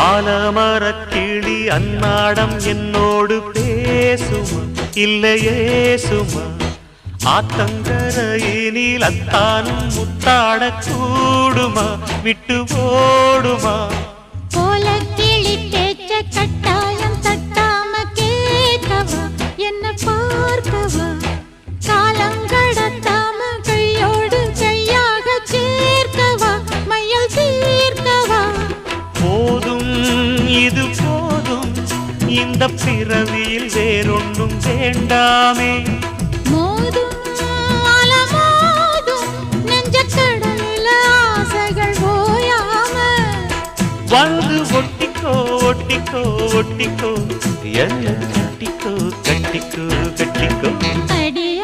ஆலமரக்கிளி அன்னாடம் என்னோடு பேசுமா இல்லையே சுமா ஆத்தங்கரையினில் அத்தானும் முத்தாட கூடுமா விட்டு ஓடுமா போல கிளி பேச்ச கட்டாயம் தட்டாம கேட்கவா என்ன பார்க்கவா காலங்கடத்தாம கையோடு கையாக சேர்க்கவா மையல் தீர்க்கவா போதும் இது போதும் இந்த பிறவியில் வேறொன்றும் வேண்டாமே மோதும் அலமோதும் நெஞ்ச கடலில் ஆசைகள் ஓயாம வந்து ஒட்டிக்கோ ஒட்டிக்கோ ஒட்டிக்கோ என்ன கட்டிக்கோ கட்டிக்கோ கட்டிக்கோ அடிய